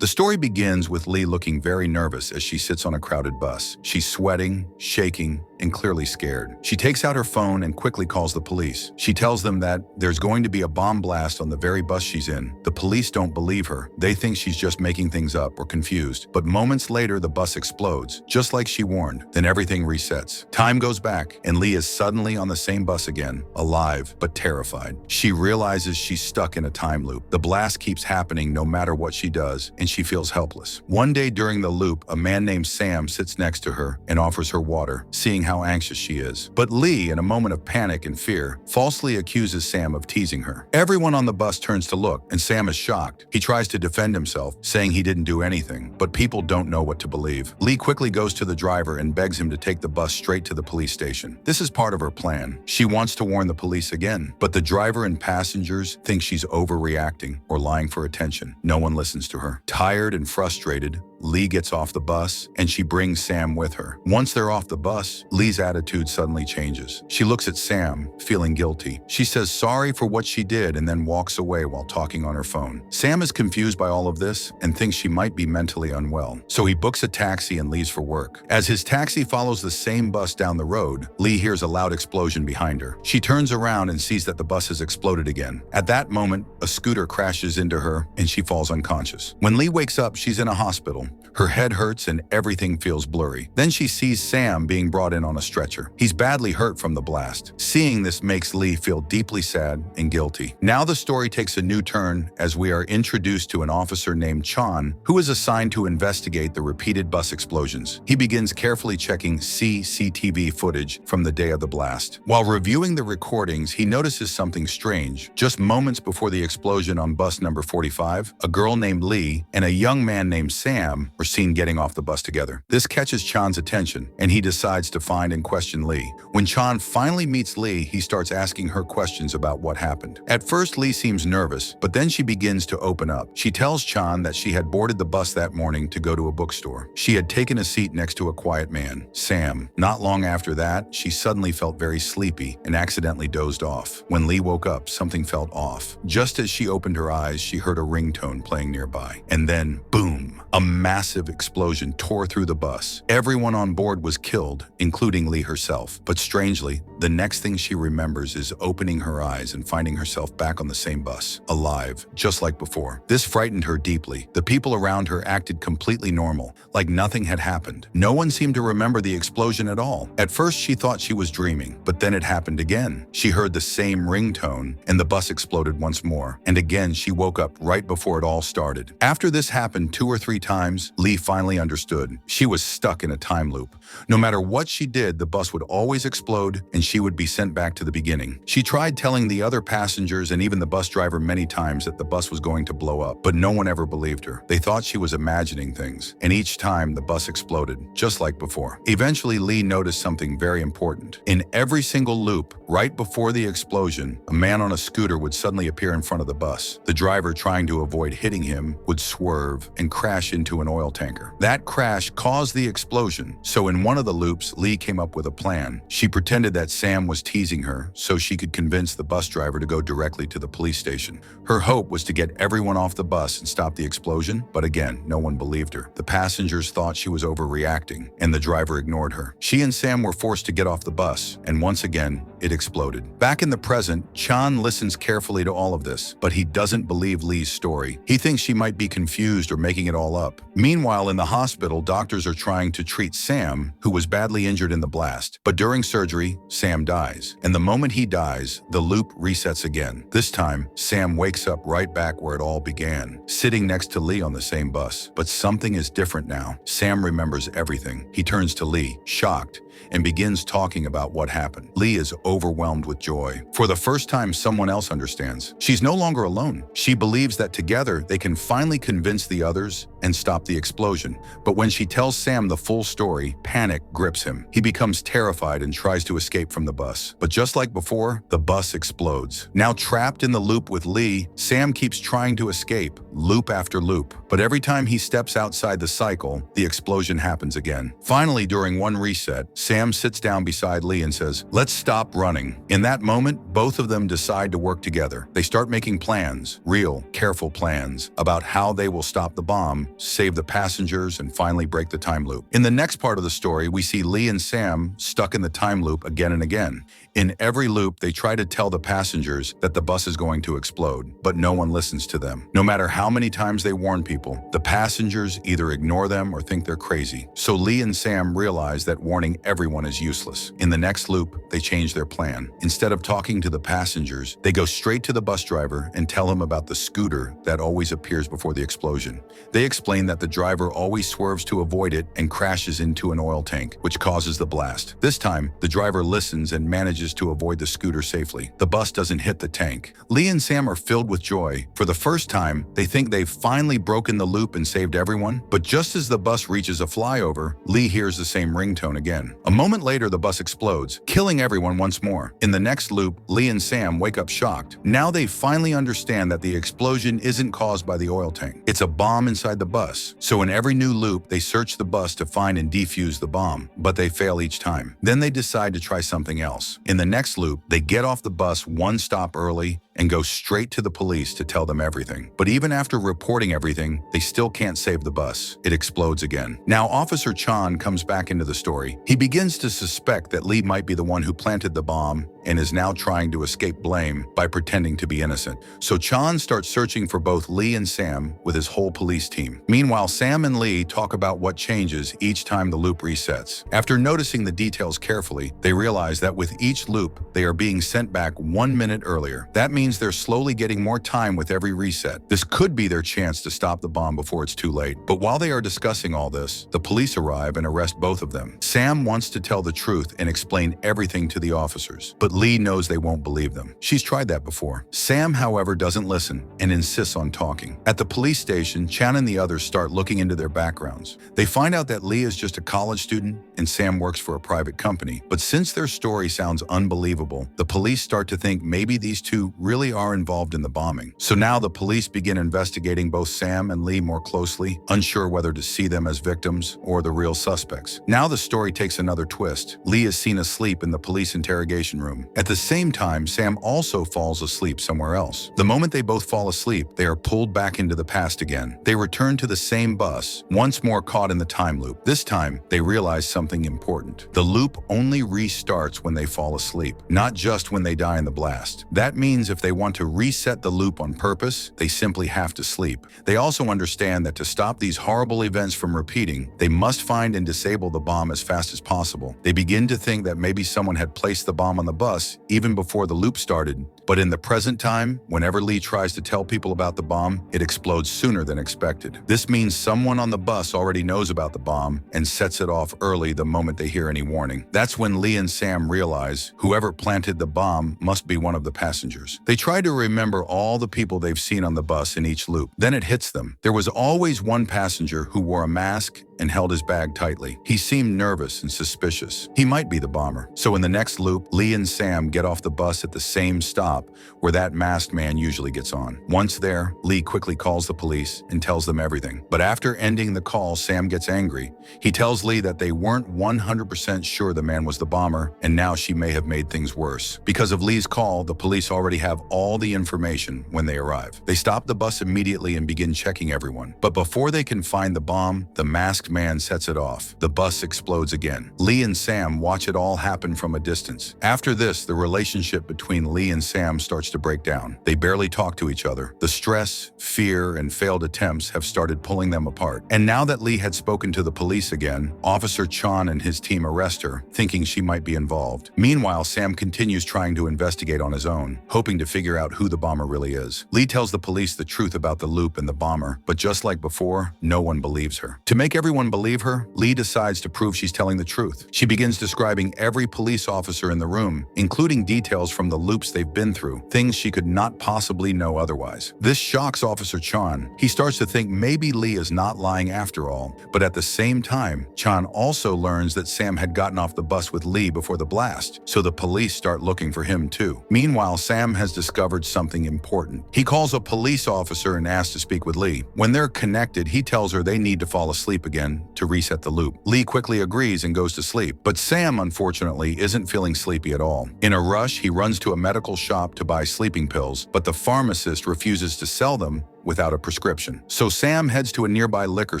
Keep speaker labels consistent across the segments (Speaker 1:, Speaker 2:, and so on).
Speaker 1: The story begins with Lee looking very nervous as she sits on a crowded bus. She's sweating, shaking, and clearly scared. She takes out her phone and quickly calls the police. She tells them that there's going to be a bomb blast on the very bus she's in. The police don't believe her. They think she's just making things up or confused. But moments later, the bus explodes, just like she warned. Then everything resets. Time goes back, and Lee is suddenly on the same bus again, alive but terrified. She realizes she's stuck in a time loop. The blast keeps happening no matter what she does, and she feels helpless. One day during the loop, a man named Sam sits next to her and offers her water, seeing how anxious she is. But Lee, in a moment of panic and fear, falsely accuses Sam of teasing her. Everyone on the bus turns to look, and Sam is shocked. He tries to defend himself, saying he didn't do anything, but people don't know what to believe. Lee quickly goes to the driver and begs him to take the bus straight to the police station. This is part of her plan. She wants to warn the police again, but the driver and passengers think she's overreacting or lying for attention. No one listens to her. Tired and frustrated, Lee gets off the bus and she brings Sam with her. Once they're off the bus, Lee's attitude suddenly changes. She looks at Sam, feeling guilty. She says sorry for what she did and then walks away while talking on her phone. Sam is confused by all of this and thinks she might be mentally unwell. So he books a taxi and leaves for work. As his taxi follows the same bus down the road, Lee hears a loud explosion behind her. She turns around and sees that the bus has exploded again. At that moment, a scooter crashes into her and she falls unconscious. When Lee wakes up, she's in a hospital. Her head hurts and everything feels blurry. Then she sees Sam being brought in on a stretcher. He's badly hurt from the blast. Seeing this makes Lee feel deeply sad and guilty. Now the story takes a new turn as we are introduced to an officer named Chan, who is assigned to investigate the repeated bus explosions. He begins carefully checking CCTV footage from the day of the blast. While reviewing the recordings, he notices something strange. Just moments before the explosion on bus number 45, a girl named Lee and a young man named Sam were seen getting off the bus together. This catches Chan's attention, and he decides to find and question Lee. When Chan finally meets Lee, he starts asking her questions about what happened. At first, Lee seems nervous, but then she begins to open up. She tells Chan that she had boarded the bus that morning to go to a bookstore. She had taken a seat next to a quiet man, Sam. Not long after that, she suddenly felt very sleepy and accidentally dozed off. When Lee woke up, something felt off. Just as she opened her eyes, she heard a ringtone playing nearby. And then, boom! A massive explosion tore through the bus. Everyone on board was killed, including Lee herself. But strangely, the next thing she remembers is opening her eyes and finding herself back on the same bus, alive, just like before. This frightened her deeply. The people around her acted completely normal, like nothing had happened. No one seemed to remember the explosion at all. At first, she thought she was dreaming, but then it happened again. She heard the same ringtone, and the bus exploded once more. And again, she woke up right before it all started. After this happened 2 or 3 times, Lee finally understood. She was stuck in a time loop. No matter what she did, the bus would always explode and she would be sent back to the beginning. She tried telling the other passengers and even the bus driver many times that the bus was going to blow up, but no one ever believed her. They thought she was imagining things, and each time the bus exploded, just like before. Eventually, Lee noticed something very important. In every single loop, right before the explosion, a man on a scooter would suddenly appear in front of the bus. The driver, trying to avoid hitting him, would swerve and crash into an oil tanker. That crash caused the explosion, so in one of the loops, Lee came up with a plan. She pretended that Sam was teasing her so she could convince the bus driver to go directly to the police station. Her hope was to get everyone off the bus and stop the explosion, but again, no one believed her. The passengers thought she was overreacting, and the driver ignored her. She and Sam were forced to get off the bus, and once again, it exploded. Back in the present, Chan listens carefully to all of this, but he doesn't believe Lee's story. He thinks she might be confused or making it all up. Meanwhile, in the hospital, doctors are trying to treat Sam, who was badly injured in the blast. But during surgery, Sam dies. And the moment he dies, the loop resets again. This time, Sam wakes up right back where it all began, sitting next to Lee on the same bus. But something is different now. Sam remembers everything. He turns to Lee, shocked, and begins talking about what happened. Lee is overwhelmed with joy. For the first time, someone else understands. She's no longer alone. She believes that together they can finally convince the others and stop the explosion. But when she tells Sam the full story, panic grips him. He becomes terrified and tries to escape from the bus. But just like before, the bus explodes. Now trapped in the loop with Lee, Sam keeps trying to escape, loop after loop. But every time he steps outside the cycle, the explosion happens again. Finally, during one reset, Sam sits down beside Lee and says, "Let's stop running." In that moment, both of them decide to work together. They start making plans, real, careful plans, about how they will stop the bomb, save the passengers, and finally break the time loop. In the next part of the story, we see Lee and Sam stuck in the time loop again and again. In every loop, they try to tell the passengers that the bus is going to explode, but no one listens to them. No matter how many times they warn people, the passengers either ignore them or think they're crazy. So Lee and Sam realize that warning everyone is useless. In the next loop, they change their plan. Instead of talking to the passengers, they go straight to the bus driver and tell him about the scooter that always appears before the explosion. They explain that the driver always swerves to avoid it and crashes into an oil tank, which causes the blast. This time, the driver listens and manages to avoid the scooter safely. The bus doesn't hit the tank. Lee and Sam are filled with joy. For the first time, they think they've finally broken the loop and saved everyone. But just as the bus reaches a flyover, Lee hears the same ringtone again. A moment later, the bus explodes, killing everyone once more. In the next loop, Lee and Sam wake up shocked. Now they finally understand that the explosion isn't caused by the oil tank. It's a bomb inside the bus. So in every new loop, they search the bus to find and defuse the bomb, but they fail each time. Then they decide to try something else. In the next loop, they get off the bus one stop early and go straight to the police to tell them everything. But even after reporting everything, they still can't save the bus. It explodes again. Now Officer Chan comes back into the story. He begins to suspect that Lee might be the one who planted the bomb and is now trying to escape blame by pretending to be innocent. So Chan starts searching for both Lee and Sam with his whole police team. Meanwhile, Sam and Lee talk about what changes each time the loop resets. After noticing the details carefully, they realize that with each loop, they are being sent back 1 minute earlier. That means they're slowly getting more time with every reset. This could be their chance to stop the bomb before it's too late. But while they are discussing all this, the police arrive and arrest both of them. Sam wants to tell the truth and explain everything to the officers, but Lee knows they won't believe them. She's tried that before. Sam, however, doesn't listen and insists on talking. At the police station, Chan and the others start looking into their backgrounds. They find out that Lee is just a college student and Sam works for a private company. But since their story sounds unbelievable, the police start to think maybe these two really are involved in the bombing. So now the police begin investigating both Sam and Lee more closely, unsure whether to see them as victims or the real suspects. Now the story takes another twist. Lee is seen asleep in the police interrogation room. At the same time, Sam also falls asleep somewhere else. The moment they both fall asleep, they are pulled back into the past again. They return to the same bus, once more caught in the time loop. This time, they realize something important. The loop only restarts when they fall asleep, not just when they die in the blast. That means if they want to reset the loop on purpose, they simply have to sleep. They also understand that to stop these horrible events from repeating, they must find and disable the bomb as fast as possible. They begin to think that maybe someone had placed the bomb on the bus even before the loop started. But in the present time, whenever Lee tries to tell people about the bomb, it explodes sooner than expected. This means someone on the bus already knows about the bomb and sets it off early the moment they hear any warning. That's when Lee and Sam realize whoever planted the bomb must be one of the passengers. They try to remember all the people they've seen on the bus in each loop. Then it hits them. There was always one passenger who wore a mask and held his bag tightly. He seemed nervous and suspicious. He might be the bomber. So in the next loop, Lee and Sam get off the bus at the same stop where that masked man usually gets on. Once there, Lee quickly calls the police and tells them everything. But after ending the call, Sam gets angry. He tells Lee that they weren't 100% sure the man was the bomber, and now she may have made things worse. Because of Lee's call, the police already have all the information when they arrive. They stop the bus immediately and begin checking everyone. But before they can find the bomb, the masked man sets it off. The bus explodes again. Lee and Sam watch it all happen from a distance. After this, the relationship between Lee and Sam starts to break down. They barely talk to each other. The stress, fear, and failed attempts have started pulling them apart. And now that Lee had spoken to the police again, Officer Chan and his team arrest her, thinking she might be involved. Meanwhile, Sam continues trying to investigate on his own, hoping to figure out who the bomber really is. Lee tells the police the truth about the loop and the bomber, but just like before, no one believes her. To make everyone believe her, Lee decides to prove she's telling the truth. She begins describing every police officer in the room, including details from the loops they've been been through, things she could not possibly know otherwise. This shocks Officer Chan. He starts to think maybe Lee is not lying after all. But at the same time, Chan also learns that Sam had gotten off the bus with Lee before the blast, so the police start looking for him too. Meanwhile, Sam has discovered something important. He calls a police officer and asks to speak with Lee. When they're connected, he tells her they need to fall asleep again to reset the loop. Lee quickly agrees and goes to sleep, but Sam, unfortunately, isn't feeling sleepy at all. In a rush, he runs to a medical shop to buy sleeping pills, but the pharmacist refuses to sell them without a prescription. So Sam heads to a nearby liquor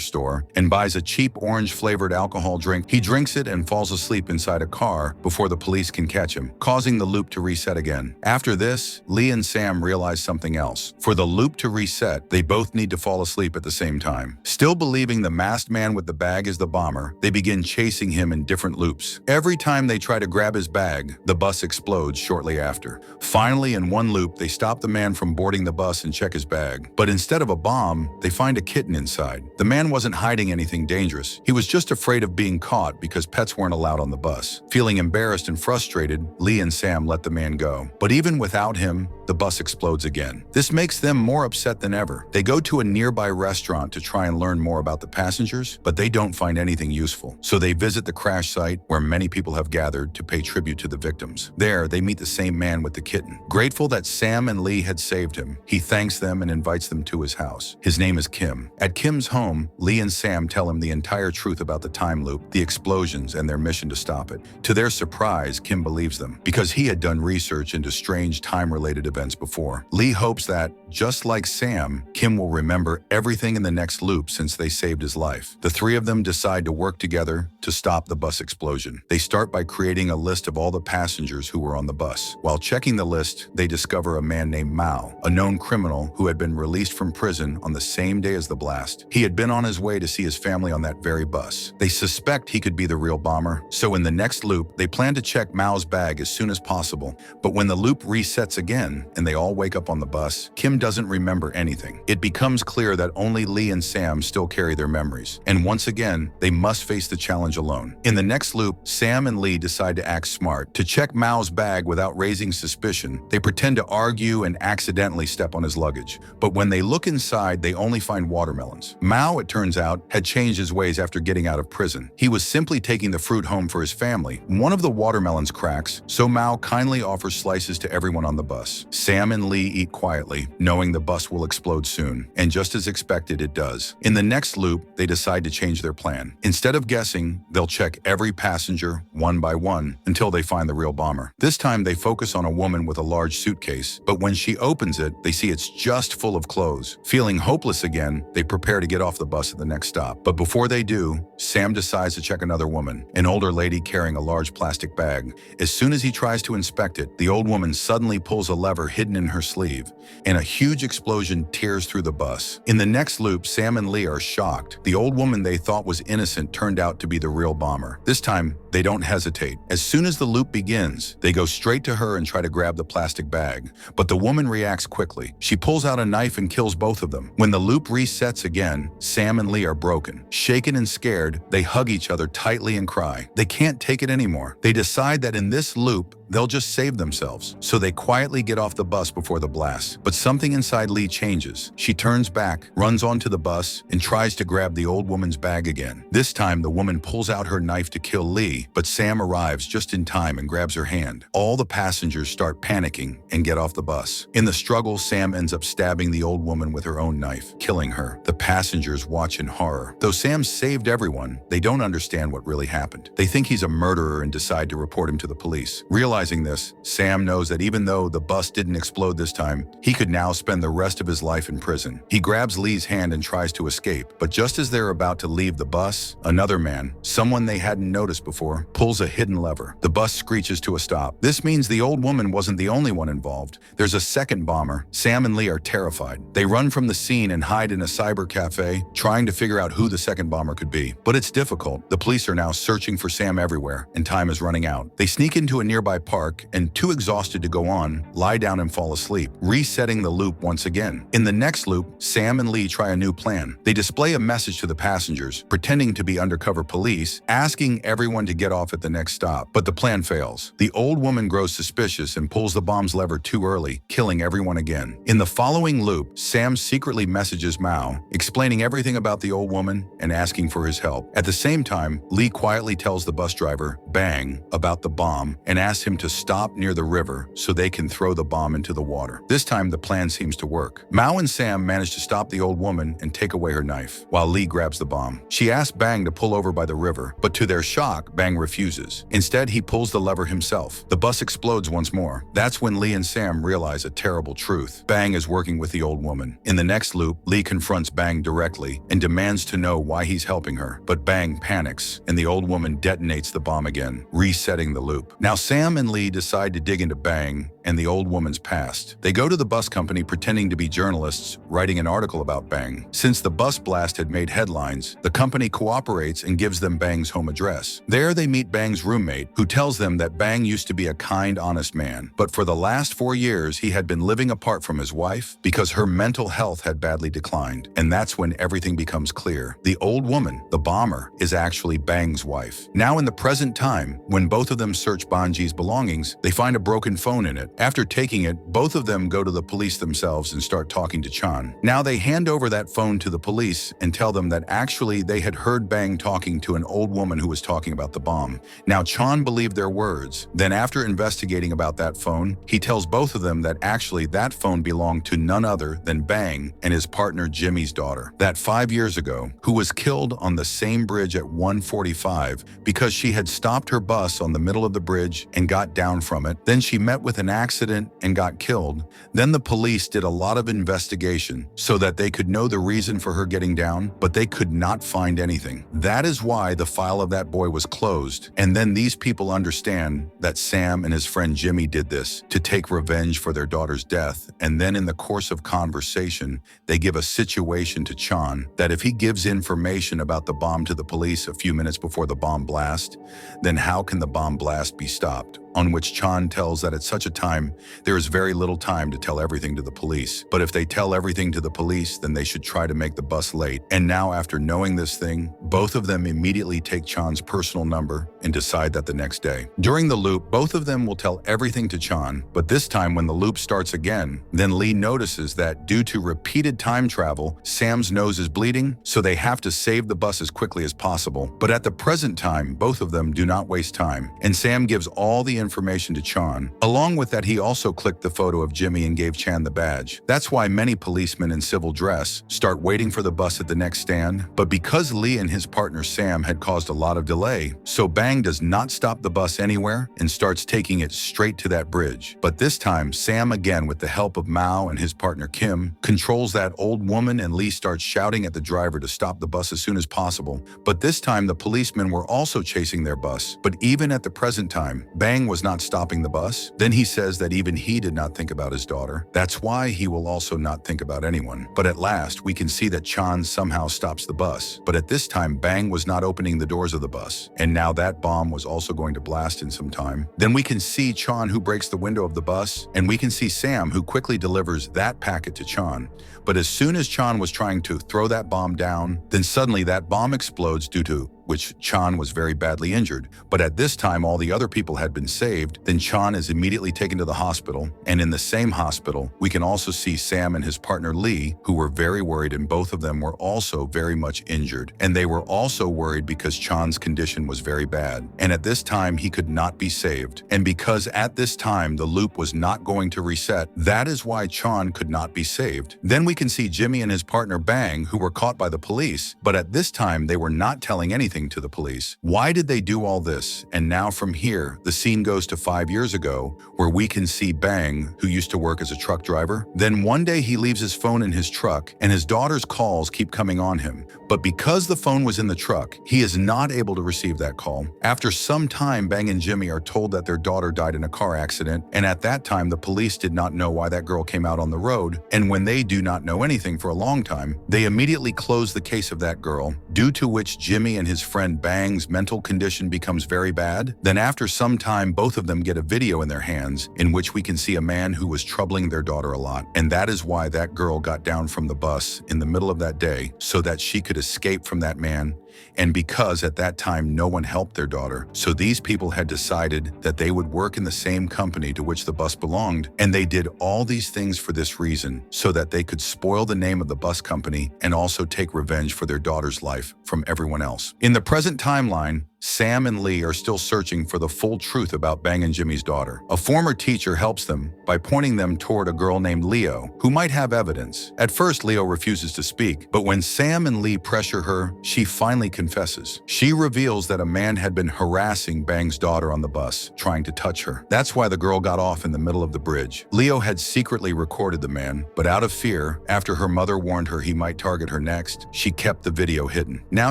Speaker 1: store and buys a cheap orange-flavored alcohol drink. He drinks it and falls asleep inside a car before the police can catch him, causing the loop to reset again. After this, Lee and Sam realize something else. For the loop to reset, they both need to fall asleep at the same time. Still believing the masked man with the bag is the bomber, they begin chasing him in different loops. Every time they try to grab his bag, the bus explodes shortly after. Finally, in one loop, they stop the man from boarding the bus and check his bag. But instead of a bomb, they find a kitten inside. The man wasn't hiding anything dangerous. He was just afraid of being caught because pets weren't allowed on the bus. Feeling embarrassed and frustrated, Lee and Sam let the man go. But even without him, the bus explodes again. This makes them more upset than ever. They go to a nearby restaurant to try and learn more about the passengers, but they don't find anything useful. So they visit the crash site where many people have gathered to pay tribute to the victims. There, they meet the same man with the kitten. Grateful that Sam and Lee had saved him, he thanks them and invites them to his house. His name is Kim. At Kim's home, Lee and Sam tell him the entire truth about the time loop, the explosions, and their mission to stop it. To their surprise, Kim believes them, because he had done research into strange time-related events before. Lee hopes that, just like Sam, Kim will remember everything in the next loop since they saved his life. The three of them decide to work together to stop the bus explosion. They start by creating a list of all the passengers who were on the bus. While checking the list, they discover a man named Mao, a known criminal who had been released from prison on the same day as the blast. He had been on his way to see his family on that very bus. They suspect he could be the real bomber, so in the next loop, they plan to check Mao's bag as soon as possible. But when the loop resets again and they all wake up on the bus, Kim doesn't remember anything. It becomes clear that only Lee and Sam still carry their memories, and once again, they must face the challenge alone. In the next loop, Sam and Lee decide to act smart. To check Mao's bag without raising suspicion, they pretend to argue and accidentally step on his luggage. But when they look inside, they only find watermelons. Mao, it turns out, had changed his ways after getting out of prison. He was simply taking the fruit home for his family. One of the watermelons cracks, so Mao kindly offers slices to everyone on the bus. Sam and Lee eat quietly, knowing the bus will explode soon. And just as expected, it does. In the next loop, they decide to change their plan. Instead of guessing, they'll check every passenger one by one until they find the real bomber. This time, they focus on a woman with a large suitcase, but when she opens it, they see it's just full of clothes. Feeling hopeless again, they prepare to get off the bus at the next stop. But before they do, Sam decides to check another woman, an older lady carrying a large plastic bag. As soon as he tries to inspect it, the old woman suddenly pulls a lever hidden in her sleeve, and a huge explosion tears through the bus. In the next loop, Sam and Lee are shocked. The old woman they thought was innocent turned out to be the real bomber. This time, they don't hesitate. As soon as the loop begins, they go straight to her and try to grab the plastic bag. But the woman reacts quickly. She pulls out a knife and kills both of them. When the loop resets again, Sam and Lee are broken. Shaken and scared, they hug each other tightly and cry. They can't take it anymore. They decide that in this loop, they'll just save themselves. So they quietly get off the bus before the blast. But something inside Lee changes. She turns back, runs onto the bus, and tries to grab the old woman's bag again. This time, the woman pulls out her knife to kill Lee, but Sam arrives just in time and grabs her hand. All the passengers start panicking and get off the bus. In the struggle, Sam ends up stabbing the old woman with her own knife, killing her. The passengers watch in horror. Though Sam saved everyone, they don't understand what really happened. They think he's a murderer and decide to report him to the police. Realizing this, Sam knows that even though the bus didn't explode this time, he could now spend the rest of his life in prison. He grabs Lee's hand and tries to escape, but just as they're about to leave the bus, another man, someone they hadn't noticed before, pulls a hidden lever. The bus screeches to a stop. This means the old woman wasn't the only one involved. There's a second bomber. Sam and Lee are terrified. They run from the scene and hide in a cyber cafe, trying to figure out who the second bomber could be. But it's difficult. The police are now searching for Sam everywhere, and time is running out. They sneak into a nearby park and, too exhausted to go on, lie down and fall asleep, resetting the loop once again. In the next loop, Sam and Lee try a new plan. They display a message to the passengers, pretending to be undercover police, asking everyone to get off at the next stop. But the plan fails. The old woman grows suspicious and pulls the bomb's lever too early, killing everyone again. In the following loop, Sam secretly messages Mao, explaining everything about the old woman and asking for his help. At the same time, Lee quietly tells the bus driver, Bang, about the bomb and asks him to stop near the river so they can throw the bomb into the water. This time, the plan seems to work. Mao and Sam manage to stop the old woman and take away her knife, while Lee grabs the bomb. She asks Bang to pull over by the river, but to their shock, Bang refuses. Instead, he pulls the lever himself. The bus explodes once more. That's when Lee and Sam realize a terrible truth. Bang is working with the old woman. In the next loop, Lee confronts Bang directly and demands to know why he's helping her. But Bang panics, and the old woman detonates the bomb again, resetting the loop. Now Sam and Lee decide to dig into Bang and the old woman's past. They go to the bus company pretending to be journalists, writing an article about Bang. Since the bus blast had made headlines, the company cooperates and gives them Bang's home address. There they meet Bang's roommate, who tells them that Bang used to be a kind, honest man. But for the last 4 years, he had been living apart from his wife because her mental health had badly declined. And that's when everything becomes clear. The old woman, the bomber, is actually Bang's wife. Now in the present time, when both of them search Banji's belongings, they find a broken phone in it. After taking it, both of them go to the police themselves and start talking to Chan. Now they hand over that phone to the police and tell them that actually they had heard Bang talking to an old woman who was talking about the bomb. Now Chan believed their words. Then after investigating about that phone, he tells both of them that actually that phone belonged to none other than Bang and his partner Jimmy's daughter, that 5 years ago, who was killed on the same bridge at 1:45 because she had stopped her bus on the middle of the bridge and got down from it. Then she met with an accident and got killed. Then the police did a lot of investigation so that they could know the reason for her getting down, but they could not find anything. That is why the file of that boy was closed. And then these people understand that Sam and his friend Jimmy did this to take revenge for their daughter's death. And then in the course of conversation, they give a situation to Chan that if he gives information about the bomb to the police a few minutes before the bomb blast, then how can the bomb blast be stopped? On which Chan tells that at such a time, there is very little time to tell everything to the police. But if they tell everything to the police, then they should try to make the bus late. And now after knowing this thing, both of them immediately take Chan's personal number and decide that the next day. During the loop, both of them will tell everything to Chan, but this time when the loop starts again, then Lee notices that due to repeated time travel, Sam's nose is bleeding, so they have to save the bus as quickly as possible. But at the present time, both of them do not waste time, and Sam gives all the information to Chan. Along with that, he also clicked the photo of Jimmy and gave Chan the badge. That's why many policemen in civil dress start waiting for the bus at the next stand. But because Lee and his partner Sam had caused a lot of delay, so Bang does not stop the bus anywhere and starts taking it straight to that bridge. But this time, Sam, again with the help of Mao and his partner Kim, controls that old woman, and Lee starts shouting at the driver to stop the bus as soon as possible. But this time, the policemen were also chasing their bus. But even at the present time, Bang was not stopping the bus. Then he says that even he did not think about his daughter. That's why he will also not think about anyone. But at last, we can see that Chan somehow stops the bus. But at this time, Bang was not opening the doors of the bus. And now that bomb was also going to blast in some time. Then we can see Chan, who breaks the window of the bus, and we can see Sam, who quickly delivers that packet to Chan. But as soon as Chan was trying to throw that bomb down, then suddenly that bomb explodes, due to which Chan was very badly injured. But at this time, all the other people had been saved. Then Chan is immediately taken to the hospital. And in the same hospital, we can also see Sam and his partner Lee, who were very worried, and both of them were also very much injured. And they were also worried because Chan's condition was very bad. And at this time, he could not be saved. And because at this time, the loop was not going to reset, that is why Chan could not be saved. Then we can see Jimmy and his partner Bang, who were caught by the police. But at this time, they were not telling anything to the police. Why did they do all this? And now from here, the scene goes to 5 years ago, where we can see Bang, who used to work as a truck driver. Then one day he leaves his phone in his truck, and his daughter's calls keep coming on him. But because the phone was in the truck, he is not able to receive that call. After some time, Bang and Jimmy are told that their daughter died in a car accident, and at that time, the police did not know why that girl came out on the road. And when they do not know anything for a long time, they immediately close the case of that girl, due to which Jimmy and his friend Bang's mental condition becomes very bad? Then after some time, both of them get a video in their hands in which we can see a man who was troubling their daughter a lot. And that is why that girl got down from the bus in the middle of that day, so that she could escape from that man. And because at that time no one helped their daughter, so these people had decided that they would work in the same company to which the bus belonged, and they did all these things for this reason, so that they could spoil the name of the bus company and also take revenge for their daughter's life from everyone else. In the present timeline, Sam and Lee are still searching for the full truth about Bang and Jimmy's daughter. A former teacher helps them by pointing them toward a girl named Leo, who might have evidence. At first, Leo refuses to speak, but when Sam and Lee pressure her, she finally confesses. She reveals that a man had been harassing Bang's daughter on the bus, trying to touch her. That's why the girl got off in the middle of the bridge. Leo had secretly recorded the man, but out of fear, after her mother warned her he might target her next, she kept the video hidden. Now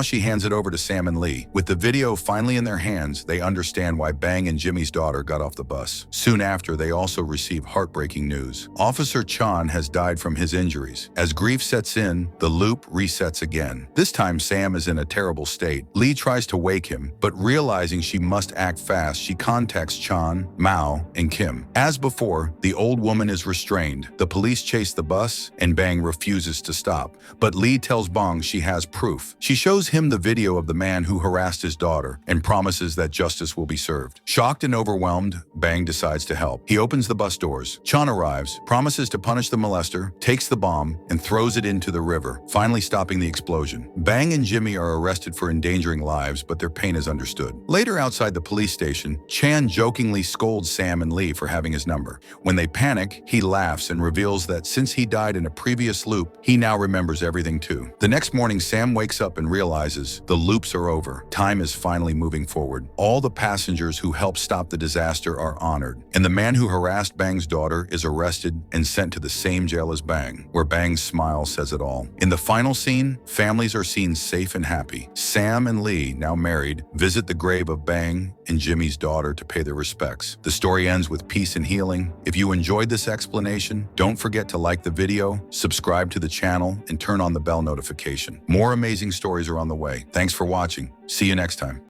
Speaker 1: she hands it over to Sam and Lee. With the video finally in their hands, they understand why Bang and Jimmy's daughter got off the bus. Soon after, they also receive heartbreaking news. Officer Chan has died from his injuries. As grief sets in, the loop resets again. This time, Sam is in a terrible state. Lee tries to wake him, but realizing she must act fast, she contacts Chan, Mao, and Kim. As before, the old woman is restrained. The police chase the bus, and Bang refuses to stop. But Lee tells Bong she has proof. She shows him the video of the man who harassed his daughter and promises that justice will be served. Shocked and overwhelmed, Bang decides to help. He opens the bus doors. Chan arrives, promises to punish the molester, takes the bomb, and throws it into the river, finally stopping the explosion. Bang and Jimmy are arrested for endangering lives, but their pain is understood. Later, outside the police station, Chan jokingly scolds Sam and Lee for having his number. When they panic, he laughs and reveals that since he died in a previous loop, he now remembers everything too. The next morning, Sam wakes up and realizes the loops are over. Time is finally moving forward. All the passengers who helped stop the disaster are honored, and the man who harassed Bang's daughter is arrested and sent to the same jail as Bang, where Bang's smile says it all. In the final scene, families are seen safe and happy. Sam and Lee, now married, visit the grave of Bang and Jimmy's daughter to pay their respects. The story ends with peace and healing. If you enjoyed this explanation, don't forget to like the video, subscribe to the channel, and turn on the bell notification. More amazing stories are on the way. Thanks for watching. See you next time.